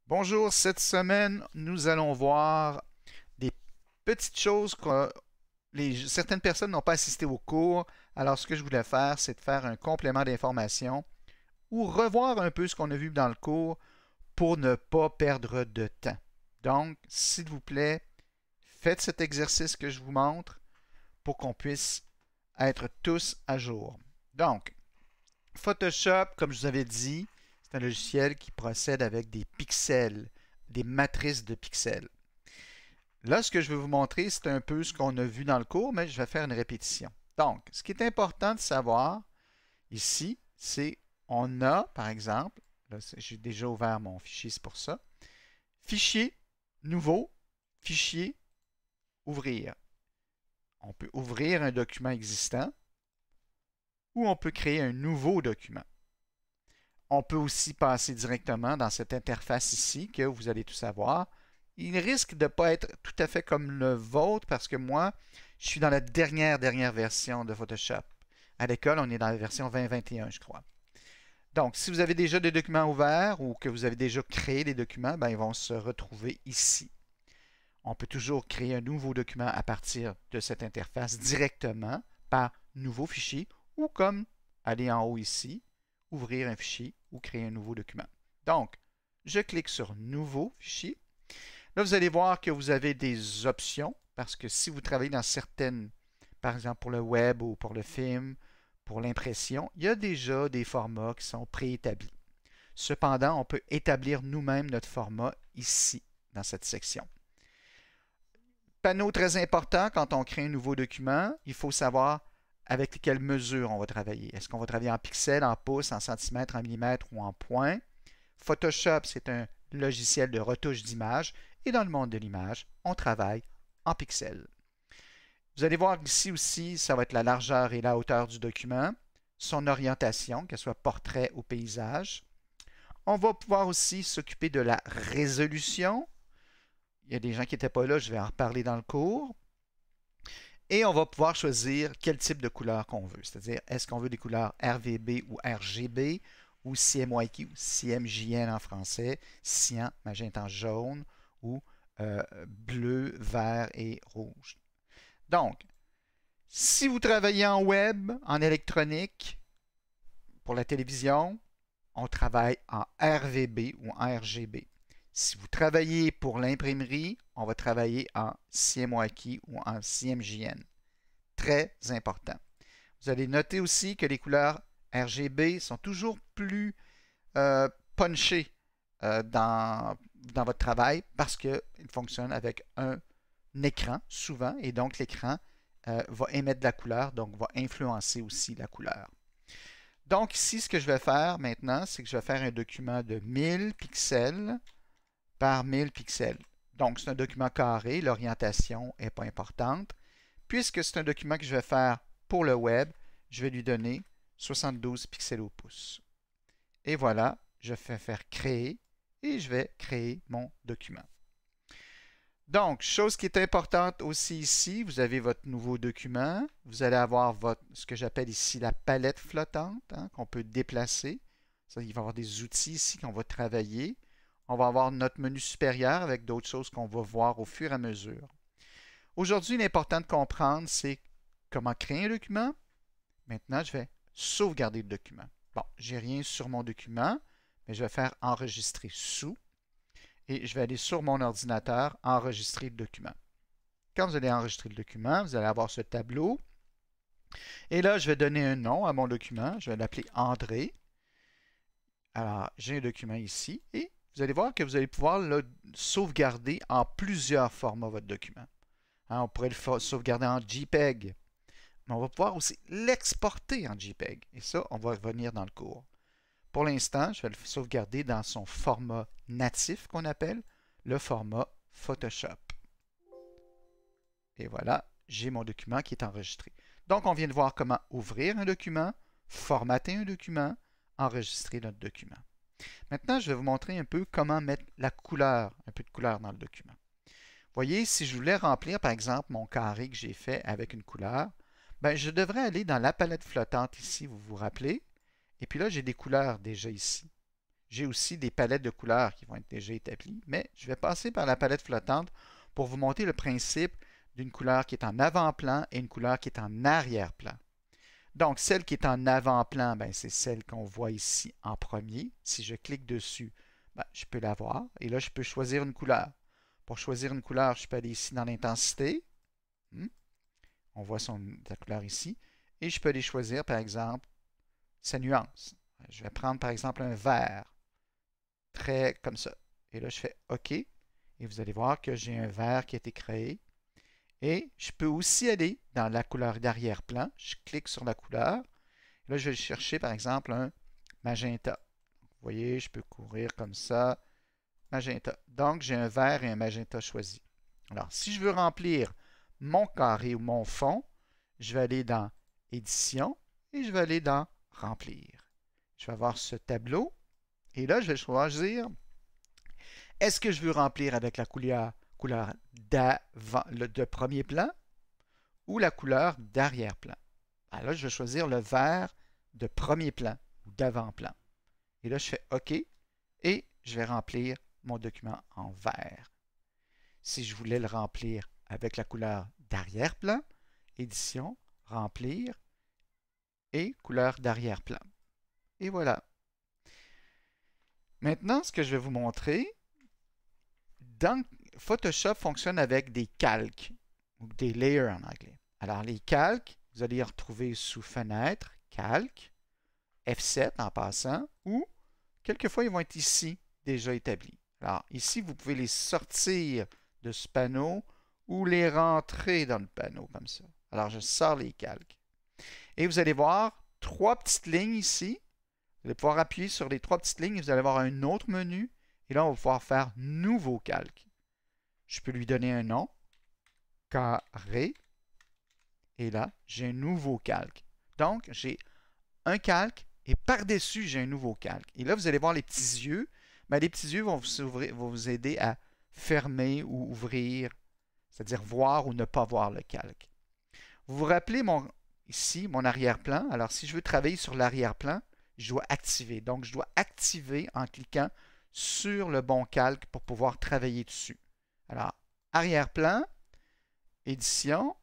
Bonjour, cette semaine, nous allons voir des petites choses que certaines personnes n'ont pas assisté au cours. Alors, ce que je voulais faire, c'est de faire un complément d'information ou revoir un peu ce qu'on a vu dans le cours pour ne pas perdre de temps. Donc, s'il vous plaît, faites cet exercice que je vous montre pour qu'on puisse être tous à jour. Donc, Photoshop, comme je vous avais dit, c'est un logiciel qui procède avec des pixels, des matrices de pixels. Là, ce que je vais vous montrer, c'est un peu ce qu'on a vu dans le cours, mais je vais faire une répétition. Donc, ce qui est important de savoir ici, c'est on a, par exemple, là, j'ai déjà ouvert mon fichier, c'est pour ça, fichier, nouveau, fichier, ouvrir. On peut ouvrir un document existant ou on peut créer un nouveau document. On peut aussi passer directement dans cette interface ici que vous allez tout savoir. Il risque de ne pas être tout à fait comme le vôtre parce que moi, je suis dans la dernière version de Photoshop. À l'école, on est dans la version 2021, je crois. Donc, si vous avez déjà des documents ouverts ou que vous avez déjà créé des documents, ben, ils vont se retrouver ici. On peut toujours créer un nouveau document à partir de cette interface directement par nouveau fichier ou comme aller en haut ici, ouvrir un fichier ou créer un nouveau document. Donc, je clique sur Nouveau fichier. Là, vous allez voir que vous avez des options parce que si vous travaillez dans certaines, par exemple pour le web ou pour le film, pour l'impression, il y a déjà des formats qui sont préétablis. Cependant, on peut établir nous-mêmes notre format ici, dans cette section. Panneau très important quand on crée un nouveau document, il faut savoir avec quelles mesures on va travailler. Est-ce qu'on va travailler en pixels, en pouces, en centimètres, en millimètres ou en points? Photoshop, c'est un logiciel de retouche d'image et dans le monde de l'image, on travaille en pixels. Vous allez voir ici aussi, ça va être la largeur et la hauteur du document, son orientation, qu'elle soit portrait ou paysage. On va pouvoir aussi s'occuper de la résolution. Il y a des gens qui n'étaient pas là, je vais en reparler dans le cours. Et on va pouvoir choisir quel type de couleur qu'on veut. C'est-à-dire, est-ce qu'on veut des couleurs RVB ou RGB ou CMYK ou CMJN en français, cyan, magenta, jaune ou bleu, vert et rouge. Donc, si vous travaillez en web, en électronique, pour la télévision, on travaille en RVB ou en RGB. Si vous travaillez pour l'imprimerie, on va travailler en CMYK ou en CMJN. Très important. Vous allez noter aussi que les couleurs RGB sont toujours plus punchées dans votre travail parce qu'ils fonctionnent avec un écran souvent et donc l'écran va émettre de la couleur, donc va influencer aussi la couleur. Donc ici, ce que je vais faire maintenant, c'est que je vais faire un document de 1000 pixels par 1000 pixels. Donc c'est un document carré, l'orientation n'est pas importante. Puisque c'est un document que je vais faire pour le web, je vais lui donner 72 pixels au pouce. Et voilà, je vais faire créer et je vais créer mon document. Donc, chose qui est importante aussi ici, vous avez votre nouveau document. Vous allez avoir ce que j'appelle ici la palette flottante qu'on peut déplacer. Ça, il va y avoir des outils ici qu'on va travailler. On va avoir notre menu supérieur avec d'autres choses qu'on va voir au fur et à mesure. Aujourd'hui, l'important de comprendre, c'est comment créer un document. Maintenant, je vais sauvegarder le document. Bon, j'ai rien sur mon document, mais je vais faire enregistrer sous et je vais aller sur mon ordinateur enregistrer le document. Quand vous allez enregistrer le document, vous allez avoir ce tableau. Et là, je vais donner un nom à mon document. Je vais l'appeler André. Alors, j'ai un document ici et vous allez voir que vous allez pouvoir le sauvegarder en plusieurs formats, votre document. On pourrait le sauvegarder en JPEG, mais on va pouvoir aussi l'exporter en JPEG. Et ça, on va revenir dans le cours. Pour l'instant, je vais le sauvegarder dans son format natif qu'on appelle le format Photoshop. Et voilà, j'ai mon document qui est enregistré. Donc, on vient de voir comment ouvrir un document, formater un document, enregistrer notre document. Maintenant, je vais vous montrer un peu comment mettre la couleur, un peu de couleur dans le document. Voyez, si je voulais remplir, par exemple, mon carré que j'ai fait avec une couleur, ben, je devrais aller dans la palette flottante ici, vous vous rappelez. Et puis là, j'ai des couleurs déjà ici. j'ai aussi des palettes de couleurs qui vont être déjà établies, mais je vais passer par la palette flottante pour vous montrer le principe d'une couleur qui est en avant-plan et une couleur qui est en arrière-plan. Donc, celle qui est en avant-plan, c'est celle qu'on voit ici en premier. Si je clique dessus, je peux la voir. Et là, je peux choisir une couleur. Pour choisir une couleur, je peux aller ici dans l'intensité. On voit la couleur ici. Et je peux aller choisir, par exemple, sa nuance. Je vais prendre, par exemple, un vert. Très comme ça. Et là, je fais OK. Et vous allez voir que j'ai un vert qui a été créé. Et je peux aussi aller dans la couleur d'arrière-plan. Je clique sur la couleur. Là, je vais chercher, par exemple, un magenta. Vous voyez, je peux courir comme ça. Magenta. Donc, j'ai un vert et un magenta choisi. Alors, si je veux remplir mon carré ou mon fond, je vais aller dans Édition et je vais aller dans Remplir. Je vais avoir ce tableau. Et là, je vais choisir, est-ce que je veux remplir avec la couleur de premier plan ou la couleur d'arrière-plan? Alors là, je vais choisir le vert de premier plan ou d'avant-plan. Et là, je fais OK et je vais remplir mon document en vert. Si je voulais le remplir avec la couleur d'arrière-plan, Édition, Remplir et couleur d'arrière-plan. Et voilà. Maintenant, ce que je vais vous montrer, Photoshop fonctionne avec des calques, ou des layers en anglais. Alors, les calques, vous allez les retrouver sous Fenêtre, Calque, F7 en passant, ou quelquefois, ils vont être ici, déjà établis. Alors, ici, vous pouvez les sortir de ce panneau ou les rentrer dans le panneau, comme ça. Alors, je sors les calques. Et vous allez voir 3 petites lignes ici. Vous allez pouvoir appuyer sur les 3 petites lignes et vous allez avoir un autre menu. Et là, on va pouvoir faire Nouveau calque. Je peux lui donner un nom, carré. Et là, j'ai un nouveau calque. Donc, j'ai un calque et par-dessus, j'ai un nouveau calque. Et là, vous allez voir les petits yeux. Les petits yeux vont vous aider à fermer ou ouvrir, c'est-à-dire voir ou ne pas voir le calque. Vous vous rappelez ici, mon arrière-plan. Alors, si je veux travailler sur l'arrière-plan, je dois activer. Donc, je dois activer en cliquant sur le bon calque pour pouvoir travailler dessus. Alors, arrière-plan, Édition,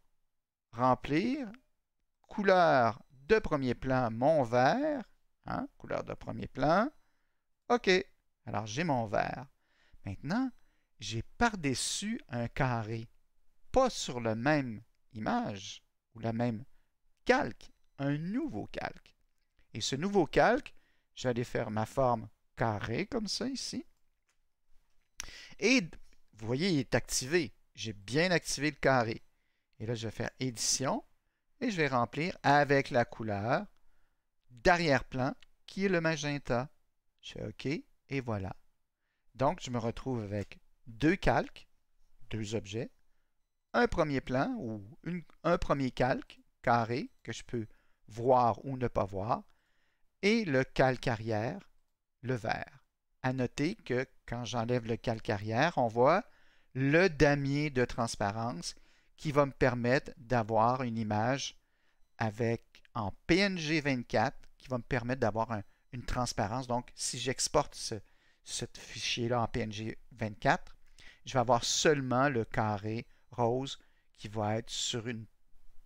Remplir, couleur de premier plan, mon vert, couleur de premier plan, OK. Alors, j'ai mon vert. Maintenant, j'ai par-dessus un carré, pas sur la même image ou la même calque, un nouveau calque. Et ce nouveau calque, j'allais faire ma forme carré comme ça ici. Et vous voyez, il est activé. J'ai bien activé le carré. Et là, je vais faire Édition et je vais remplir avec la couleur d'arrière-plan qui est le magenta. Je fais OK et voilà. Donc, je me retrouve avec 2 calques, 2 objets, un premier plan ou un premier calque carré que je peux voir ou ne pas voir, et le calque arrière, le vert. À noter que quand j'enlève le calque arrière, on voit le damier de transparence qui va me permettre d'avoir une image en PNG 24 qui va me permettre d'avoir une transparence. Donc, si j'exporte ce fichier-là en PNG 24, je vais avoir seulement le carré rose qui va être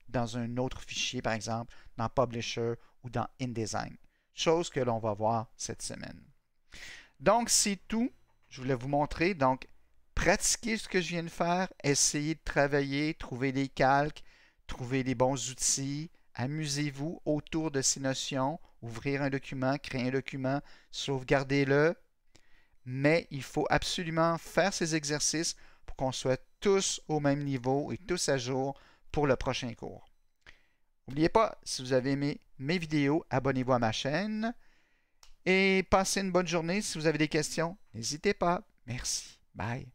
dans un autre fichier, par exemple, dans Publisher ou dans InDesign. Chose que l'on va voir cette semaine. Donc, c'est tout. Je voulais vous montrer. Donc, pratiquez ce que je viens de faire. Essayez de travailler, trouver des calques, trouver les bons outils. Amusez-vous autour de ces notions. Ouvrir un document, créer un document, sauvegardez-le. Mais il faut absolument faire ces exercices pour qu'on soit tous au même niveau et tous à jour pour le prochain cours. N'oubliez pas, si vous avez aimé mes vidéos, abonnez-vous à ma chaîne et passez une bonne journée. Si vous avez des questions, n'hésitez pas. Merci. Bye.